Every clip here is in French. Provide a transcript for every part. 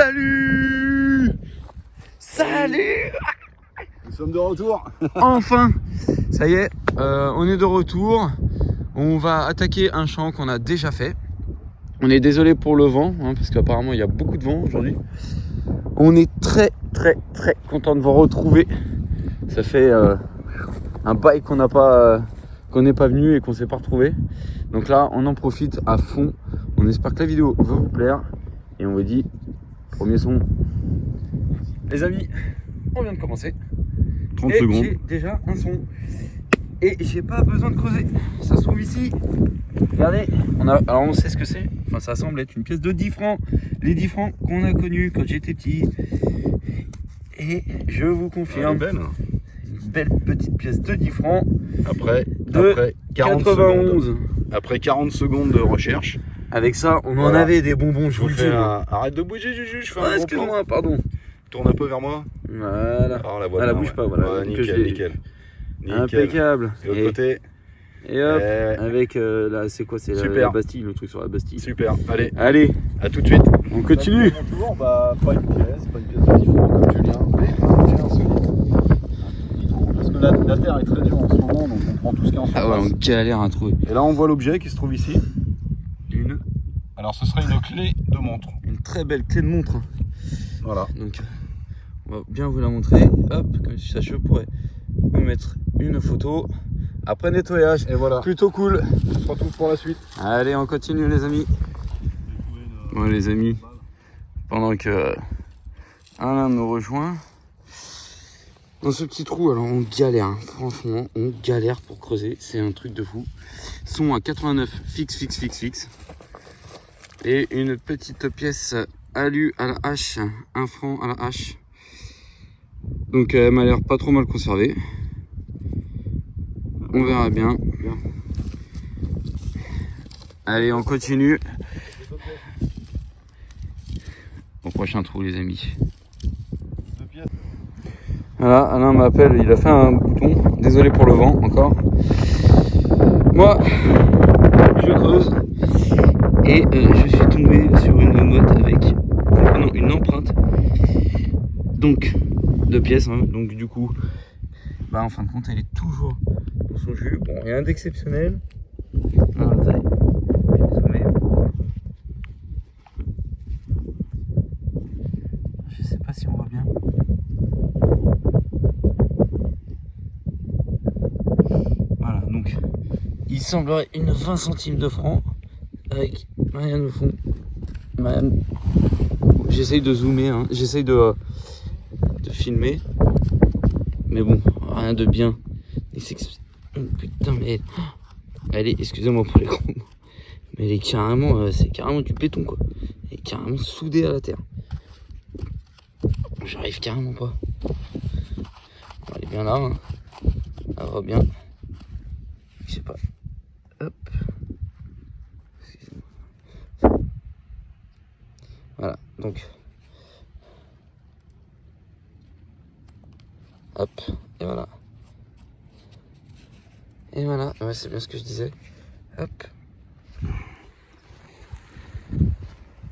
Salut! Salut! Nous sommes de retour. Enfin! Ça y est, on est de retour. On va attaquer un champ qu'on a déjà fait. On est désolé pour le vent, hein, parce qu'apparemment il y a beaucoup de vent aujourd'hui. On est très content de vous retrouver. Ça fait un bail qu'on n'est pas venu et qu'on s'est pas retrouvé. Donc là, on en profite à fond. On espère que la vidéo va vous plaire. Et on vous dit, premier son. Les amis, on vient de commencer. 30 et secondes. J'ai déjà un son. Et j'ai pas besoin de creuser. Ça se trouve ici. Regardez. Alors on sait ce que c'est. Enfin, ça semble être une pièce de 10 francs. Les 10 francs qu'on a connus quand j'étais petit. Et je vous confirme. Belle. Une belle petite pièce de 10 francs. Après 40 91. secondes. Après 40 secondes de recherche. Avec ça, on en Voilà. avait des bonbons, je vous le dis. Arrête de bouger, Juju, je fais un gros plan. Excuse-moi, pardon. Tourne un peu vers moi. Voilà. Alors la Ah, la bouge pas, voilà. Ouais, Que je nickel, l'ai- nickel. Impeccable. Et l'autre côté. Et hop, Eh. avec là, c'est quoi? C'est Super. la Bastille, le truc sur la Bastille. Super. Allez, Allez, à tout de suite. on continue. Toujours, bah, pas une pièce de 10 francs comme Julien, mais un objet insolite. Parce que la terre est très dure en ce moment, donc on prend tout ce qui est en surface. Ah ouais, on galère à trouver. Et là, on voit l'objet qui se trouve ici. Alors, ce serait une clé de montre. Une très belle clé de montre. Voilà. Donc, on va bien vous la montrer. Hop, comme ça, je pourrais vous mettre une photo. Après nettoyage, Et voilà. plutôt cool. On se retrouve pour la suite. Allez, on continue les amis. Bon les amis, pendant que Alain me rejoint dans ce petit trou, alors on galère, hein. Franchement, on galère pour creuser, c'est un truc de fou. Son à 89 fixe. Et une petite pièce alu à la hache, 1 franc à la hache. Donc elle m'a l'air pas trop mal conservée. On verra bien. Allez, on continue. Au prochain trou les amis. Voilà, Alain m'appelle, il a fait un bouton. Désolé pour le vent encore. Moi, je creuse. Et je suis tombé sur une motte avec une empreinte. Donc, de pièces. Hein. Donc du coup, bah, en fin de compte, elle est toujours dans son jus. Bon, rien d'exceptionnel. Voilà, je vais zoomer. Je sais pas si on voit bien. Voilà, donc il semblerait une 20 centimes de francs avec Marianne au fond. Marianne, j'essaye de zoomer, hein. J'essaye de filmer, mais bon, rien de bien. Putain, mais elle est, excusez-moi pour les gros mots, mais elle est carrément, c'est carrément du béton quoi. Elle est carrément soudée à la terre. J'arrive carrément pas. Bon, elle est bien là, hein. Elle va bien. Je sais pas. Hop. Excusez-moi. Voilà, donc. Hop, et voilà. Et voilà, ouais, c'est bien ce que je disais. Hop.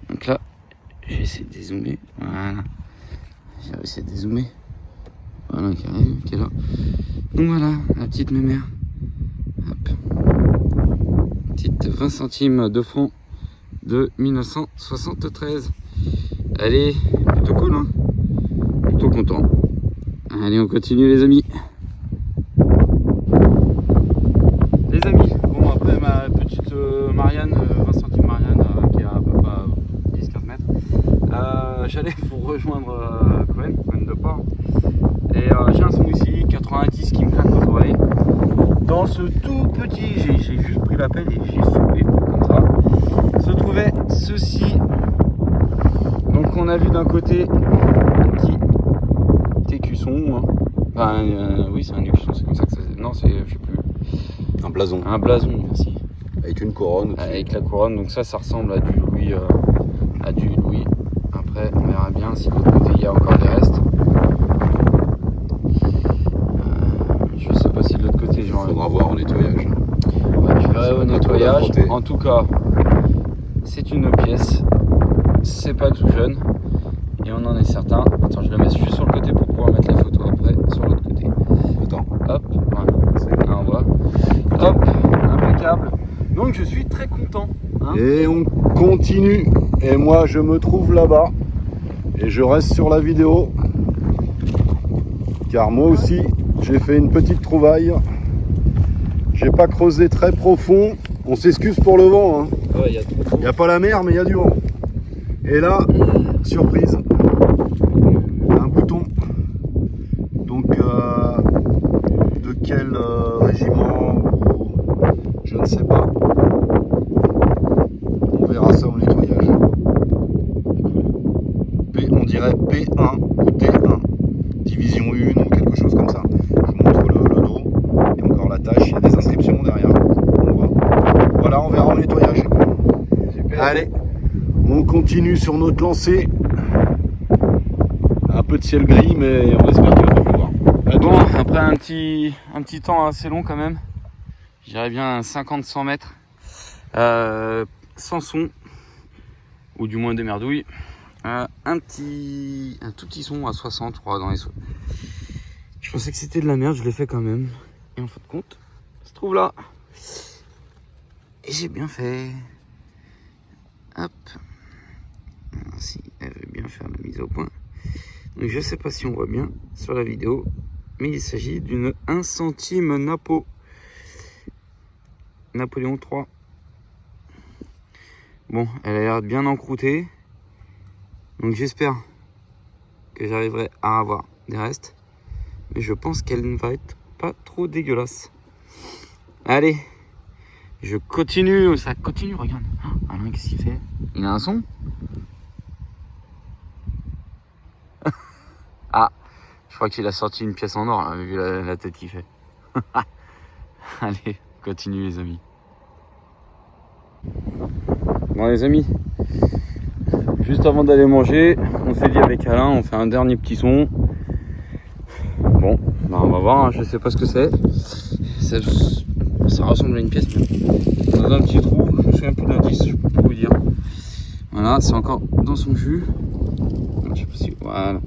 Donc là, je vais essayer de dézoomer. Voilà. J'ai réussi à dézoomer. Voilà, qui arrive, qui est là. Donc voilà, la petite mémère. Hop. Petite 20 centimes de francs de 1973. Allez, plutôt cool, hein. Plutôt content. Allez, on continue les amis. Les amis, bon après ma petite Marianne, 20 centimes Marianne, qui est à peu près 10-15 mètres, j'allais vous rejoindre Cohen de Port. Et j'ai un son ici, 90 qui me claque aux oreilles. Dans ce tout petit, j'ai juste pris la pelle et j'ai soulevé comme ça, se trouvait ceci. Donc on a vu d'un côté un petit écusson, hein. Enfin, oui c'est un écusson, c'est comme ça que ça. Non, c'est, je sais plus. Un blason. Un blason, merci. Avec une couronne. Avec la couronne, donc ça ressemble à du Louis. Après, on verra bien si de l'autre côté il y a encore des restes. Je sais pas si de l'autre côté genre. Faudra voir au nettoyage. Ouais, je verrai au nettoyage. En tout cas, c'est une pièce. C'est pas tout jeune. Et on en est certain. Attends, je le mets juste sur le côté pour pouvoir mettre la photo après sur l'autre côté. Attends. Hop, voilà. Là on voit. Hop, impeccable. Donc je suis très content. Hein. Et on continue. Et moi je me trouve là-bas. Et je reste sur la vidéo. Car moi aussi j'ai fait une petite trouvaille. J'ai pas creusé très profond. On s'excuse pour le vent. Hein. Ouais, Il n'y a pas la mer mais il y a du vent. Et là, surprise, un bouton. Donc de quel régiment ou je ne sais pas. On verra ça au nettoyage. On dirait P1 ou T1, division 1 ou quelque chose comme ça. Je vous montre le dos et encore la tâche, il y a des inscriptions derrière. On voit. Voilà, on verra au nettoyage. Super. Allez, on continue sur notre lancée. Un peu de ciel gris, mais on espère qu'il va pas pleuvoir. Bon, après un petit temps assez long quand même, je dirais bien 50-100 mètres, sans son, ou du moins des merdouilles, un tout petit son à 60, je crois, dans les sauts. Je pensais que c'était de la merde, je l'ai fait quand même, et en fin de compte, ça se trouve là, et j'ai bien fait. Hop, si elle veut bien faire la mise au point. Donc je sais pas si on voit bien sur la vidéo, mais il s'agit d'une 1 centime Napoléon 3. Bon, elle a l'air bien encroûtée, donc j'espère que j'arriverai à avoir des restes, mais je pense qu'elle ne va être pas trop dégueulasse. Allez, je continue, ça continue, regarde. Alain, qu'est-ce qu'il fait? Il a un son? Ah, je crois qu'il a sorti une pièce en or, là, vu la tête qu'il fait. Allez, continue les amis. Bon les amis, juste avant d'aller manger, on s'est dit avec Alain, on fait un dernier petit son. Bon, bah on va voir, hein, je sais pas ce que c'est. Ça ressemble à une pièce même. Dans un petit trou, je me souviens plus de l'indice, je peux pas vous dire. Voilà, c'est encore dans son jus. Je sais pas si... Voilà.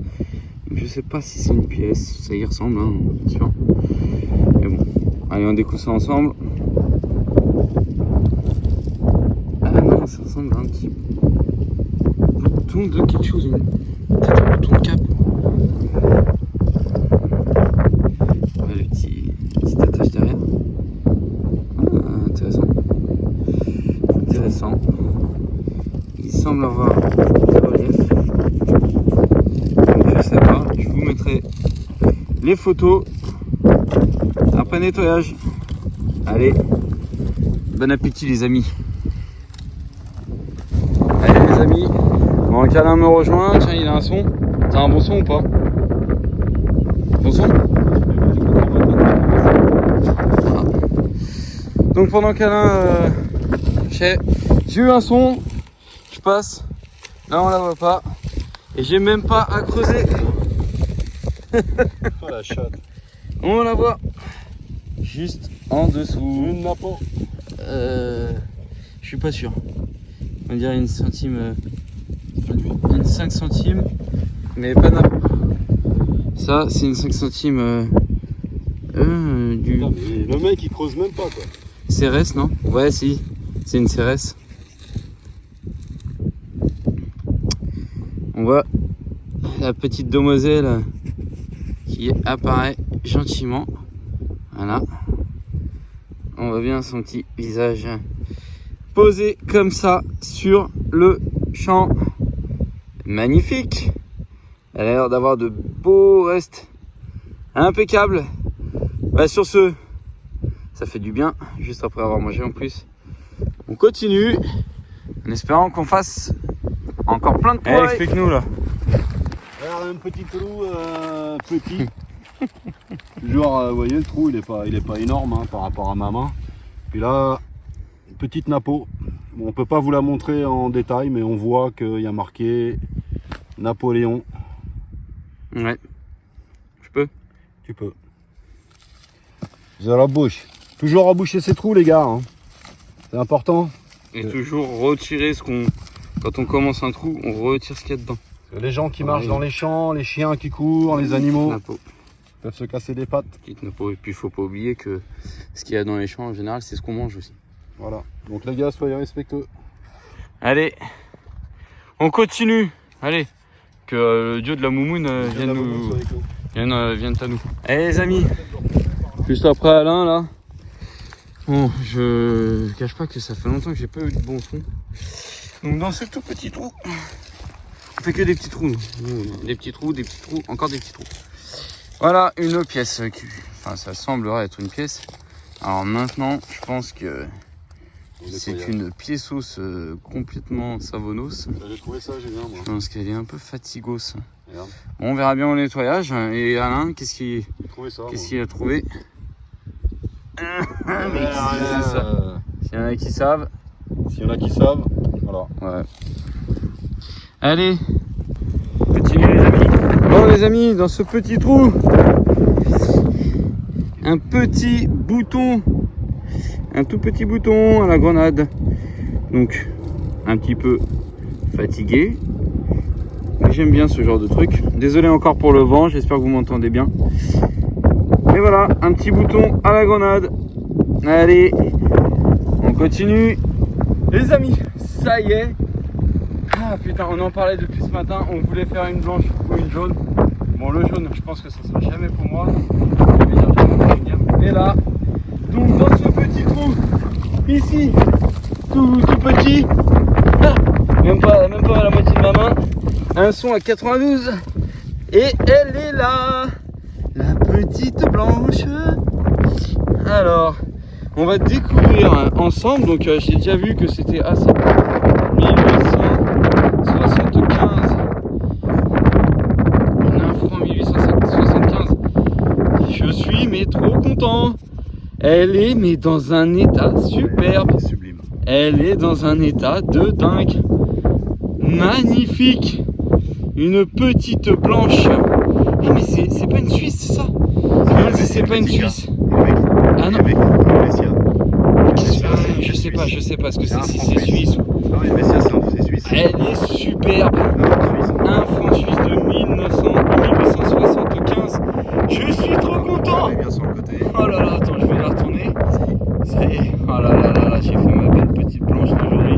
Je sais pas si c'est une pièce, ça y ressemble, hein, bien sûr. Mais bon, allez, on découpe ça ensemble. Ah non, ça ressemble à un petit bouton de quelque chose, peut-être un bouton de cap. Ouais, le petit attache derrière. Ah, intéressant. Intéressant. Il semble avoir des reliefs. Je sais pas, je vous mettrai les photos après nettoyage. Allez, bon appétit les amis. Allez les amis, bon, Alain me rejoint, tiens il a un son. T'as un bon son ou pas? Bon son? Ah. Donc pendant qu'Alain j'ai eu un son, je passe, là on la voit pas. Et j'ai même pas à creuser. Oh la chatte. On la voit juste en dessous. Une napo. Je suis pas sûr. On dirait une centime. Une 5 centimes. Mais pas nappe. Ça, c'est une 5 centimes. Du. Putain, mais le mec il creuse même pas quoi. CRS, non? Ouais, si. C'est une CRS. On voit la petite demoiselle qui apparaît gentiment. Voilà. On voit bien son petit visage posé comme ça sur le champ. Magnifique. Elle a l'air d'avoir de beaux restes. Impeccable. Bah, sur ce, ça fait du bien, juste après avoir mangé en plus. On continue en espérant qu'on fasse encore plein de poids. Explique-nous là. Alors un petit trou petit. Genre vous voyez le trou il est pas énorme hein, par rapport à ma main. Puis là, une petite napo. Bon, on peut pas vous la montrer en détail, mais on voit qu'il y a marqué Napoléon. Ouais. Je peux? Tu peux. Vous la bouche. Toujours reboucher ces trous les gars. Hein. C'est important. Et toujours retirer ce qu'on... Quand on commence un trou, on retire ce qu'il y a dedans. Les gens qui marchent dans les champs, les chiens qui courent, les animaux Napo. peuvent se casser des pattes. Petite napo. Et puis il faut pas oublier que ce qu'il y a dans les champs en général, c'est ce qu'on mange aussi. Voilà. Donc les gars, soyez respectueux. Allez, on continue. Allez, que le dieu de la moumoune vienne à nous. Allez les amis, juste après Alain là. Bon, je cache pas que ça fait longtemps que j'ai pas eu de bon son. Donc dans ce tout petit trou, on fait que des petits trous. Des petits trous, encore des petits trous. Voilà une pièce enfin ça semblerait être une pièce. Alors maintenant, je pense que c'est une pièce complètement savonneuse. J'ai trouvé ça génial, moi. Je pense qu'elle est un peu fatigos. Regarde. Bon, on verra bien au nettoyage. Et Alain, qu'est-ce qu'il a trouvé? S'il y en a qui savent. S'il y en a qui savent, voilà. Ouais. Allez, continue les amis. Bon les amis, dans ce petit trou, un petit bouton. Un tout petit bouton à la grenade. Donc un petit peu fatigué. Mais j'aime bien ce genre de truc. Désolé encore pour le vent, j'espère que vous m'entendez bien. Et voilà, un petit bouton à la grenade. Allez, on continue. Les amis, ça y est. Ah putain, on en parlait depuis ce matin. On voulait faire une blanche ou une jaune. Bon, le jaune, je pense que ça sera jamais pour moi. Et là, donc dans ce petit trou, ici, tout petit, même pas la moitié de ma main, un son à 92. Et elle est là, la petite blanche. Alors, on va découvrir ensemble. Donc j'ai déjà vu que c'était à 1875. On a un franc 1875. Je suis mais trop content. Elle est mais dans un état superbe. Sublime. Elle est dans un état de dingue. Magnifique. Une petite blanche. Eh mais c'est pas une Suisse, c'est ça? Non, c'est pas une Suisse. Ah non. Je sais pas ce que c'est, si c'est suisse ou... Non, les Messia, c'est suisse. Elle est superbe. Un franc suisse de 1875. Je suis trop content. bien sur le côté. Oh là là, attends, je vais la retourner. Ça y est. Oh là là là là, j'ai fait ma belle petite blanche d'aujourd'hui.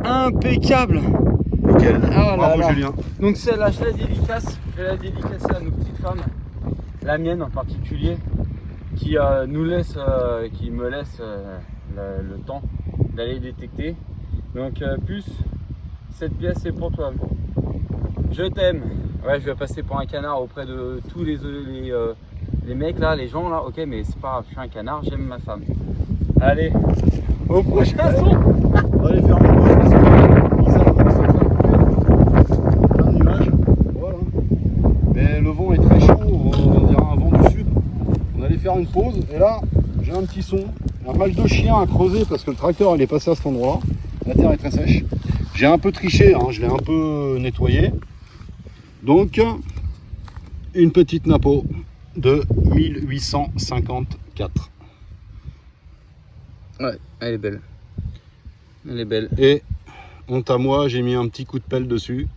Impeccable. Nickel. Oh là Bravo là. Julien. Donc celle-là, je la dédicace. Je vais la dédicacer à nos petites femmes. La mienne en particulier. Qui me laisse le temps d'aller détecter. Donc plus cette pièce est pour toi. Je t'aime. Ouais, je vais passer pour un canard auprès de tous les mecs là, les gens là. Ok, mais c'est pas grave, je suis un canard, j'aime ma femme. Allez, au prochain son. On va aller faire une pause parce que ça commence à faire plein de nuages. Voilà. Mais le vent est très chaud, on dirait un vent du sud. On allait faire une pause et là j'ai un petit son, un mal de chien à creuser parce que le tracteur il est passé à cet endroit-là. La terre est très sèche. J'ai un peu triché, hein, je l'ai un peu nettoyé. Donc une petite napo de 1854. Ouais, elle est belle. Elle est belle. Et honte à moi, j'ai mis un petit coup de pelle dessus.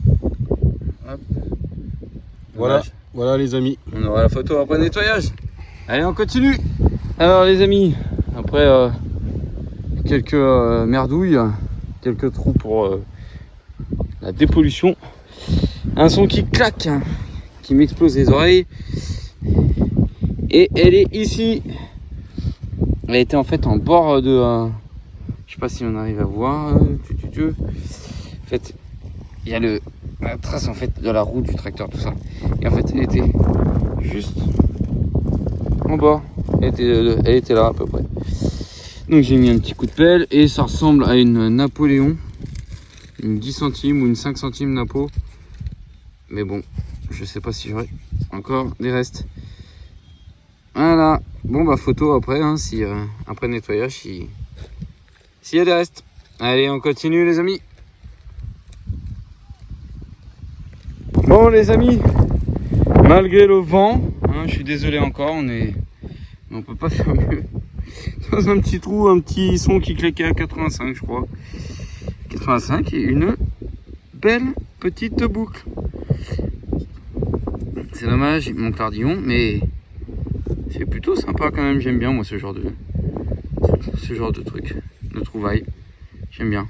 Hop. Voilà, voilà les amis. On aura la photo après nettoyage. Allez, on continue. Alors les amis, après quelques merdouilles, quelques trous pour la dépollution, un son qui claque, qui m'explose les oreilles. Et elle est ici. Elle était en fait en bord de... je sais pas si on arrive à voir. En fait, il y a la trace en fait de la roue du tracteur, tout ça. Et en fait, elle était juste en bord. Elle était là à peu près. Donc j'ai mis un petit coup de pelle et ça ressemble à une Napoléon. Une 10 centimes ou une 5 centimes Napo. Mais bon, je sais pas si j'aurai encore des restes. Voilà. Bon bah photo après, hein, si après nettoyage, s'il y a des restes. Allez, on continue les amis. Bon les amis, malgré le vent, hein, je suis désolé encore, on peut pas faire mieux. Dans un petit trou, un petit son qui claquait à 85 je crois. 85 et une belle petite boucle. C'est dommage, il manque l'ardillon, mais c'est plutôt sympa quand même. J'aime bien moi ce genre de truc, de trouvailles. J'aime bien.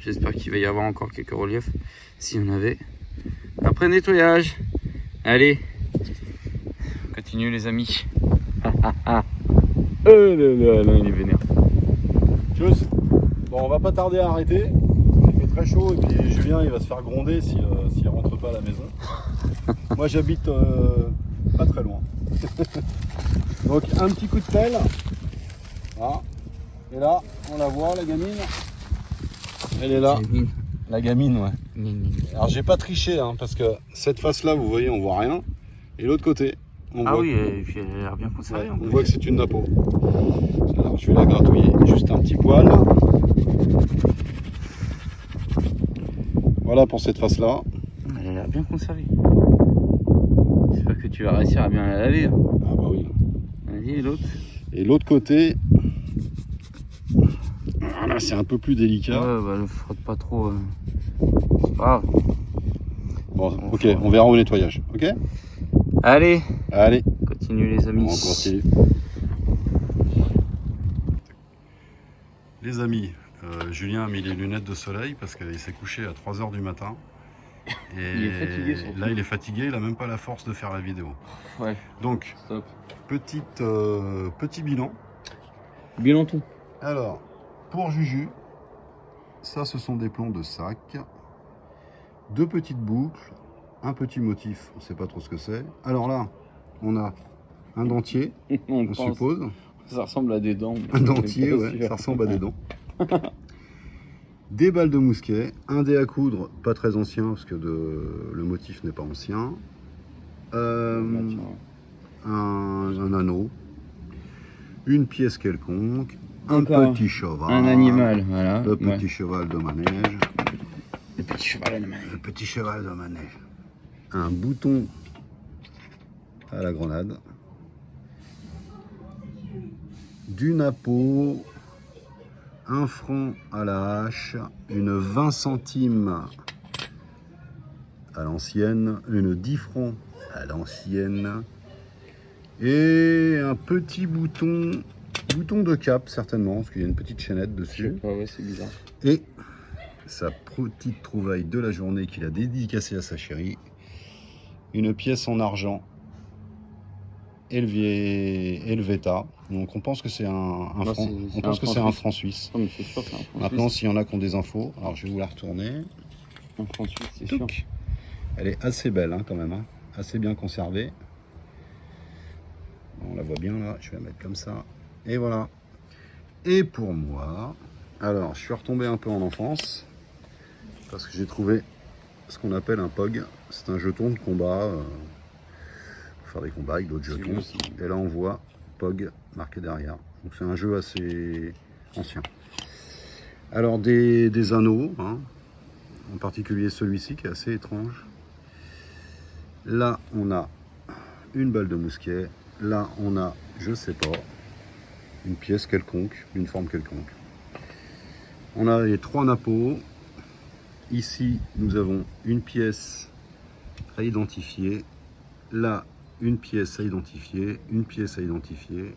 J'espère qu'il va y avoir encore quelques reliefs, s'il y en avait. Après nettoyage. Allez, on continue les amis. Oh là là, il est vénère. Tchuss. Bon, on va pas tarder à arrêter. Il fait très chaud et puis Julien il va se faire gronder s'il rentre pas à la maison. Moi j'habite pas très loin. Donc un petit coup de pelle. Voilà. Et là, on la voit la gamine. Elle est là. La gamine, ouais. Alors j'ai pas triché hein, parce que cette face là, vous voyez, on voit rien. Et l'autre côté, on voit. Et puis elle a l'air bien conservée. Ouais, on voit que c'est une napo. Alors je vais la gratouiller juste un petit poil. Voilà pour cette face là. Elle a l'air bien conservée. J'espère que tu vas réussir à bien la laver. Ah bah oui. Vas-y, et l'autre. Et l'autre côté, voilà, c'est un peu plus délicat. Ouais, bah ne frotte pas trop. C'est pas grave. Bon, ok, on verra au nettoyage. Ok. Allez, Allez, continue les amis. on continue. Les amis, Julien a mis les lunettes de soleil parce qu'il s'est couché à 3 h du matin. Et il est fatigué surtout. là, il est fatigué, il n'a même pas la force de faire la vidéo. Ouais, Donc, stop. petit bilan. Bilan tout. Alors, pour Juju, ça ce sont des plombs de sac, 2 petites boucles, un petit motif, on ne sait pas trop ce que c'est. Alors là, on a un dentier, on suppose. Ça ressemble à des dents. Un dentier, ouais, ça ressemble à des dents. Des balles de mousquet, un dé à coudre, pas très ancien parce que le motif n'est pas ancien. Un anneau, une pièce quelconque, Encore petit cheval. Un animal, voilà. Le petit cheval de manège. Le petit cheval de manège. Le petit cheval de manège. Un bouton à la grenade. Du napo. Un franc à la hache. Une 20 centimes à l'ancienne. Une 10 francs à l'ancienne. Et un petit bouton de cap certainement, parce qu'il y a une petite chaînette dessus. Ouais, c'est bizarre. Et sa petite trouvaille de la journée qu'il a dédicacée à sa chérie, une pièce en argent Helveta. Donc on pense que c'est un franc. On pense que c'est un franc suisse. Non, mais c'est sûr, c'est un franc Maintenant, suisse. s'il y en a qui ont des infos, alors je vais vous la retourner. Un franc suisse, c'est sûr. Touc. Elle est assez belle hein, quand même, hein. Assez bien conservée. On la voit bien là, je vais la mettre comme ça. Et voilà. Et pour moi, alors je suis retombé un peu en enfance parce que j'ai trouvé ce qu'on appelle un POG. C'est un jeton de combat pour faire des combats avec d'autres jetons. Et là on voit POG marqué derrière. Donc c'est un jeu assez ancien. Alors des anneaux, hein, en particulier celui-ci qui est assez étrange. Là on a une balle de mousquet. Là on a, je sais pas, une pièce quelconque, une forme quelconque. On a les 3 napos. Ici, nous avons une pièce à identifier. Là, une pièce à identifier. Une pièce à identifier.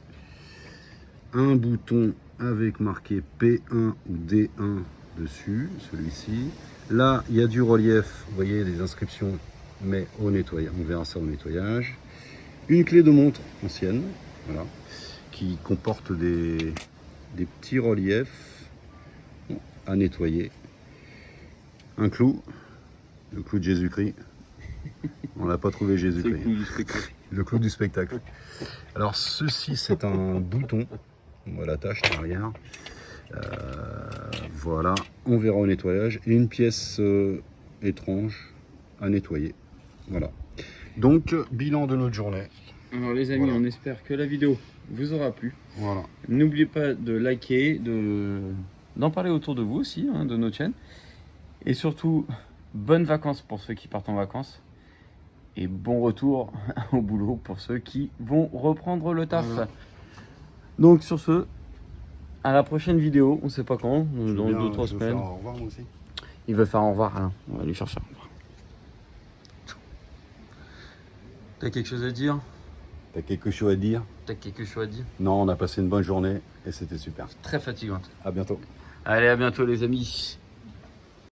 Un bouton avec marqué P1 ou D1 dessus, celui-ci. Là, il y a du relief, vous voyez, des inscriptions, mais au nettoyage. On verra ça au nettoyage. Une clé de montre ancienne, voilà, qui comporte des petits reliefs à nettoyer. Un clou, le clou de Jésus-Christ. On n'a pas trouvé Jésus-Christ. Le clou du spectacle. Alors ceci, c'est un bouton. On voit l'attache derrière. Voilà, on verra au nettoyage. Et une pièce étrange à nettoyer. Voilà. Donc, bilan de notre journée. Alors les amis, Voilà. on espère que la vidéo vous aura plu. Voilà. N'oubliez pas de liker, d'en parler autour de vous aussi, hein, de notre chaîne. Et surtout, bonnes vacances pour ceux qui partent en vacances. Et bon retour au boulot pour ceux qui vont reprendre le taf. Voilà. Donc sur ce, à la prochaine vidéo, on sait pas quand, dans Julien, 2-3 je veux faire semaines. au revoir moi aussi. Il veut faire au revoir, Alain. On va lui faire au revoir. T'as quelque chose à dire? T'as quelque chose à dire? T'as quelque chose à dire? Non, on a passé une bonne journée et c'était super. Très fatigante. À bientôt. Allez, à bientôt les amis.